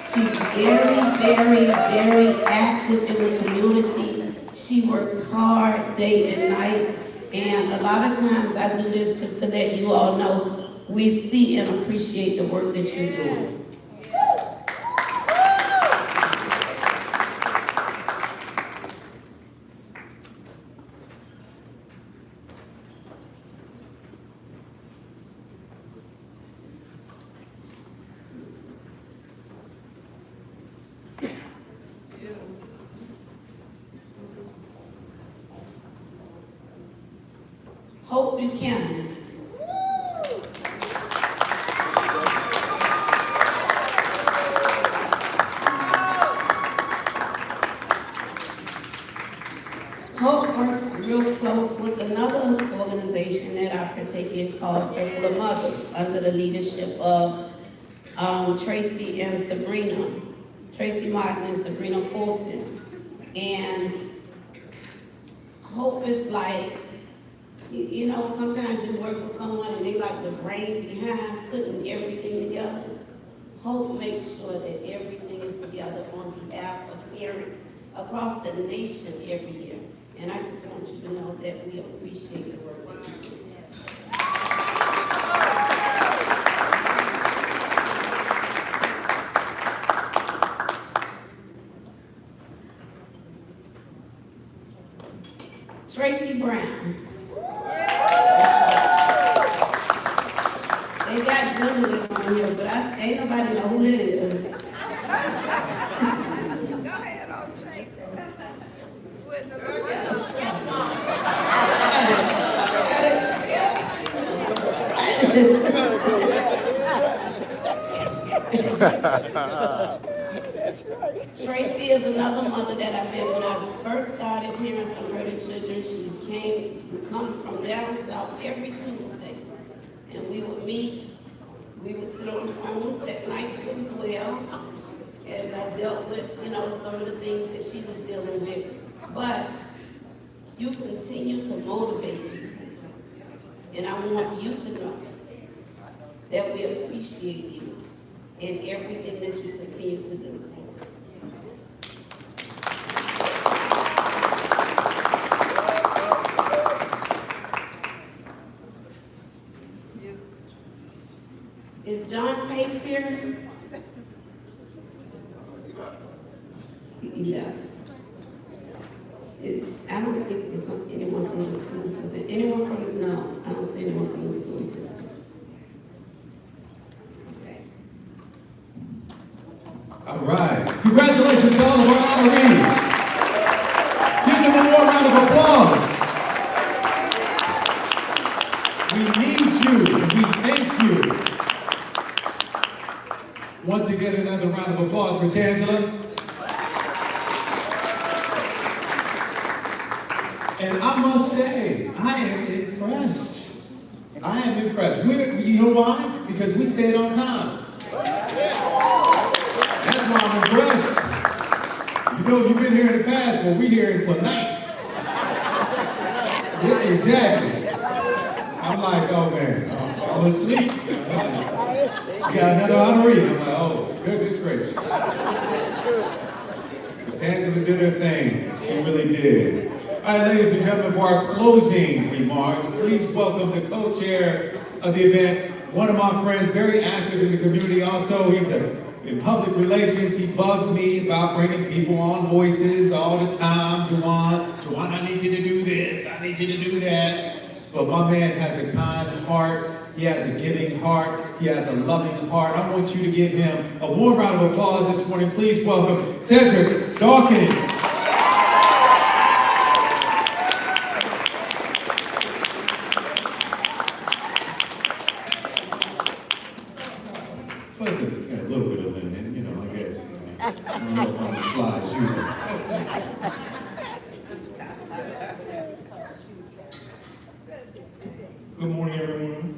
She's very, very, very active in the community. She works hard day and night. And a lot of times I do this just to let you all know we see and appreciate the work that you're doing. Hope Buchanan. close with another organization that I partake in called Circle of Mothers under the leadership of Tracy and Sabrina, Tracy Martin and Sabrina Fulton. And hope is like, you know, sometimes you work with someone and they like the brain behind putting everything together. Hope makes sure that everything is together on behalf of parents across the nation every year. And I just want you to know that we appreciate the work that you do. Tracy Brown. They got Gwendolyn on here, but ain't nobody know who it is. Go ahead, old Tracy. Tracy is another mother that I met when I first started Parents of Murdered Children. She come from down south every Tuesday. And we would meet, we would sit on the phones at night as well, as I dealt with, you know, some of the things that she was dealing with. But you continue to motivate me. And I want you to know that we appreciate you in everything that you continue to do. Is John Pace here? Yeah. I don't think it's anyone from the school system. Anyone from, no, I don't see anyone from the school system. Okay. All right. Congratulations to all of our honorees. Give them a more round of applause. We need you and we thank you. Once again, another round of applause for Tangela. And I must say, I am impressed. I am impressed. You know why? Because we stayed on time. That's why I'm impressed. You know, you've been here in the past, but we're here until night. Yeah, exactly. I'm like, oh man, I'm falling asleep. We got another honoree. I'm like, oh, goodness gracious. Tangela did her thing. She really did. All right, ladies and gentlemen, for our closing remarks, please welcome the co-chair of the event, one of my friends, very active in the community also. He's in public relations. He bugs me about bringing people on Voices all the time. Juwan, I need you to do this. I need you to do that. But my man has a kind heart. He has a giving heart. He has a loving heart. I want you to give him a warm round of applause this morning. Please welcome Cedric Dawkins. Plus, it's got a little bit of lemon, you know, I guess. I don't know if I'm as fly as you. Good morning, everyone.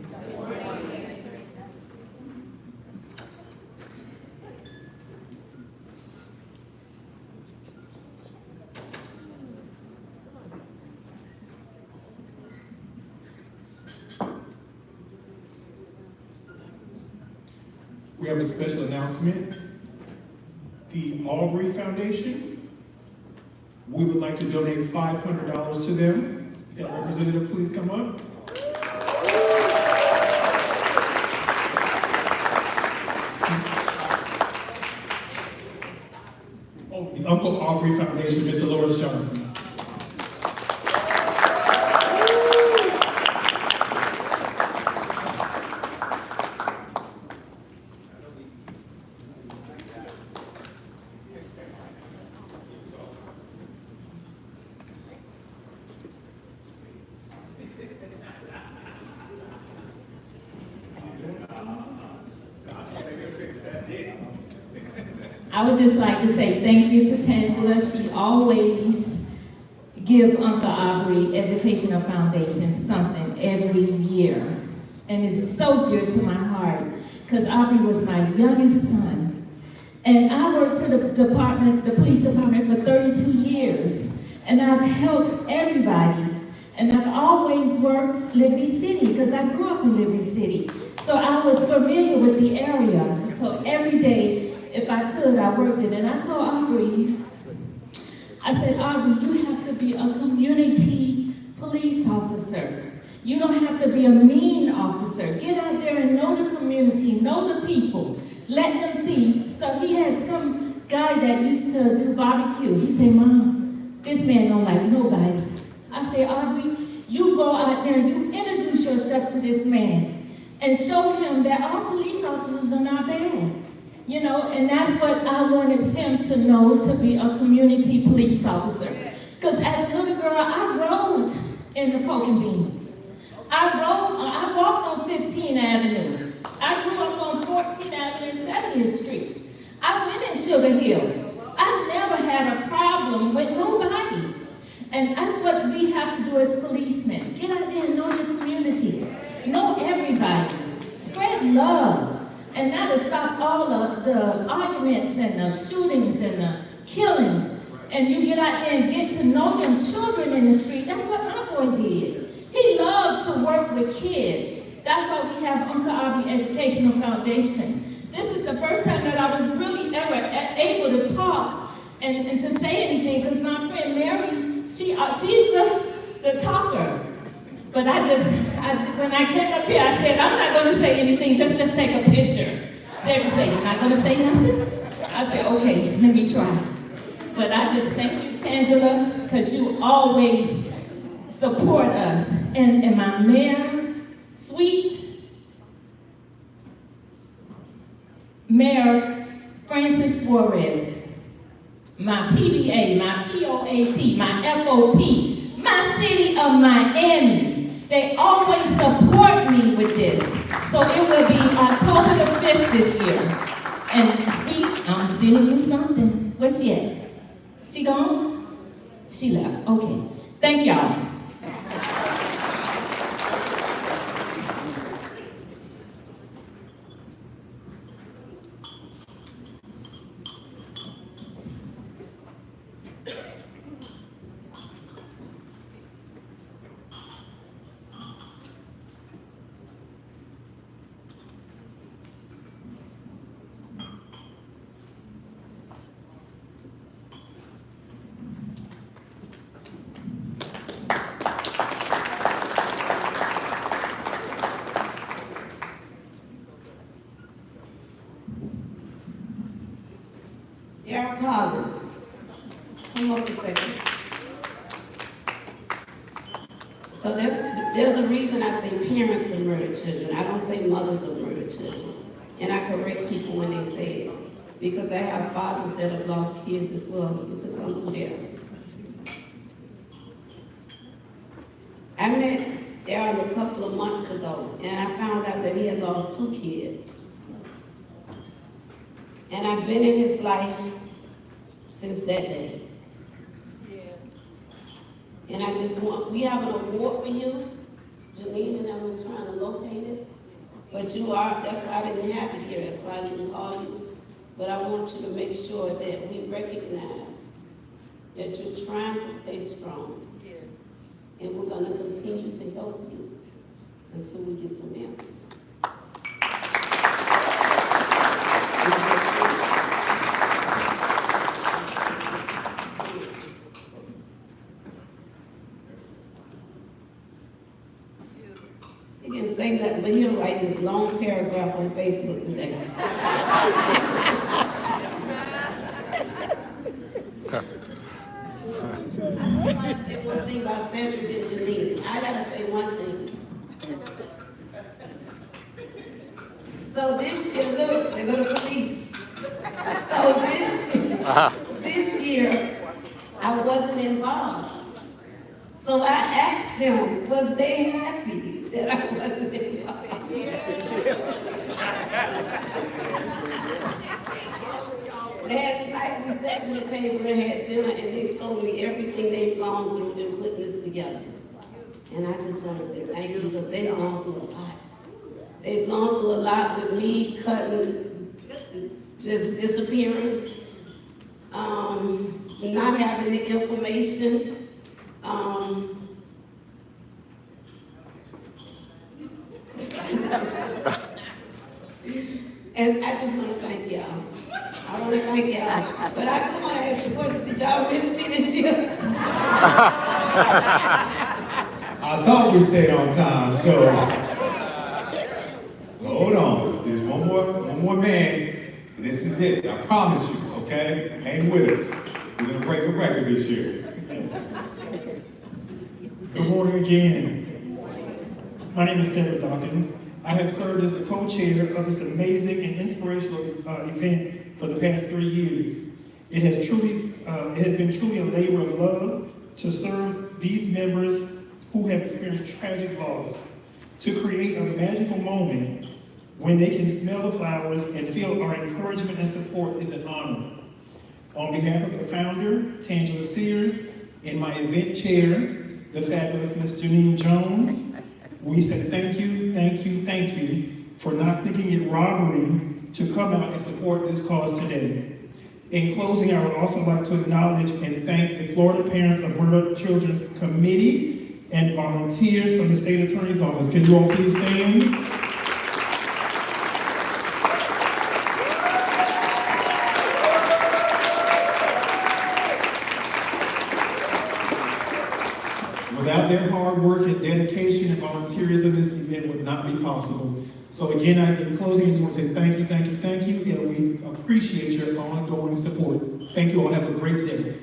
We have a special announcement. The Aubrey Foundation, we would like to donate $500 to them. Can a representative please come up? Oh, the Uncle Aubrey Foundation, Mr. Lawrence Johnson. I would just like to say thank you to Tangela. She always, give Uncle Aubrey Educational Foundation something every year. And it's so dear to my heart, because Aubrey was my youngest son. And I worked to the police department for 32 years. And I've helped everybody. And I've always worked Liberty City, because I grew up in Liberty City. So I was familiar with the area. So every day, if I could, I worked it. And I told Aubrey, I said, Aubrey, you have to be a community police officer. You don't have to be a mean officer. Get out there and know the community, know the people. Let them see stuff. He had some guy that used to do barbecue. He said, Mom, this man don't like nobody. I said, Aubrey, you go out there and you introduce yourself to this man and show him that our police officers are not bad. You know, and that's what I wanted him to know, to be a community police officer. Because as a little girl, I rode in the Pork and Beans. I walked on 15th Avenue. I grew up on 14th Avenue and 70th Street. I went in Sugar Hill. I never had a problem with nobody. And that's what we have to do as policemen. Get out there and know your community. Know everybody. Spread love. And that'll stop all of the arguments and the shootings and the killings. And you get out there and get to know them children in the street. That's what my boy did. He loved to work with kids. That's why we have Uncle Aubrey Educational Foundation. This is the first time that I was really ever able to talk and to say anything, because my friend Mary, she's the talker. But when I came up here, I said, I'm not going to say anything, just let's take a picture. Sarah said, you're not going to say nothing? I said, okay, let me try. But I just thank you, Tangela, because you always support us. And my mayor, sweet Mayor Francis Suarez, my PBA, my POAT, my FOP, my city of Miami. They always support me with this. So it will be October the 5th this year. And sweet, I'm stealing you something. Where's she at? She gone? She left. Okay. Thank y'all. Come up a second. So there's a reason I say parents of murdered children. I don't say mothers of murdered children. And I correct people when they say it. Because I have fathers that have lost kids as well. You can come through there. I met Daryl a couple of months ago, and I found out that he had lost 2 kids. And I've been in his life since that day. And I just we have an award for you. Janine and I was trying to locate it. But you are, that's why I didn't have it here, that's why I didn't call you. But I want you to make sure that we recognize that you're trying to stay strong. And we're gonna continue to help you until we get some answers. He didn't say that, but he'll write this long paragraph on Facebook today. I want to say one thing about Sandra and Janine. I gotta say one thing. So this year, look, they go to police. So this year, I wasn't involved. So I asked them, was they happy that I wasn't involved? Last night we sat to the table and had dinner, and they told me everything they've gone through in putting this together. And I just want to say thank you, because they've gone through a lot. They've gone through a lot with me cutting, just disappearing, not having the information. And I just want to thank y'all. I want to thank y'all. But I do want to ask the question, did y'all miss me this year? I thought we stayed on time, so hold on. There's one more man, and this is it. I promise you, okay? Hang with us. We're gonna break a record this year. Good morning again. My name is Sarah Dawkins. I have served as the co-chair of this amazing and inspirational event for the past 3 years. It has been truly a labor of love to serve these members who have experienced tragic loss, to create a magical moment when they can smell the flowers and feel our encouragement and support is an honor. On behalf of the founder, Tangela Sears, and my event chair, the fabulous Ms. Janine Jones, we say thank you, thank you, thank you for not thinking it robbery to come out and support this cause today. In closing, I would also like to acknowledge and thank the Florida Parents of Murdered Children's Committee and volunteers from the State Attorney's Office. Can you all please stand? Without their hard work and dedication and volunteerism, this event would not be possible. So again, in closing, I just want to say thank you, thank you, thank you, and we appreciate your ongoing support. Thank you all, have a great day.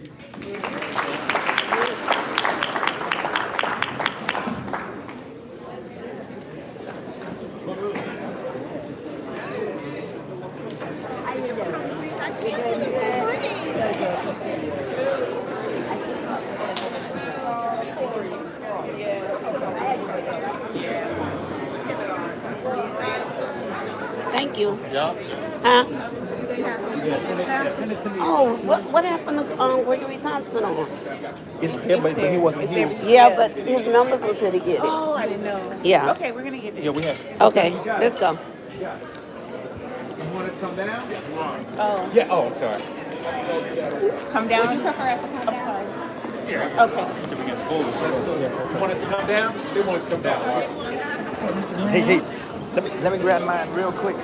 Thank you. Huh? Oh, what happened to Gregory Thompson on? It's here, but he wasn't here. Yeah, but his numbers was here to get it. Oh, I didn't know. Yeah. Okay, we're gonna get it. Yeah, we have. Okay, let's go. You want us to come down? Oh. Yeah, oh, I'm sorry. Come down. Would you prefer us to come down? I'm sorry. Yeah. Okay. You want us to come down? They want us to come down. All right. Hey, let me grab mine real quick.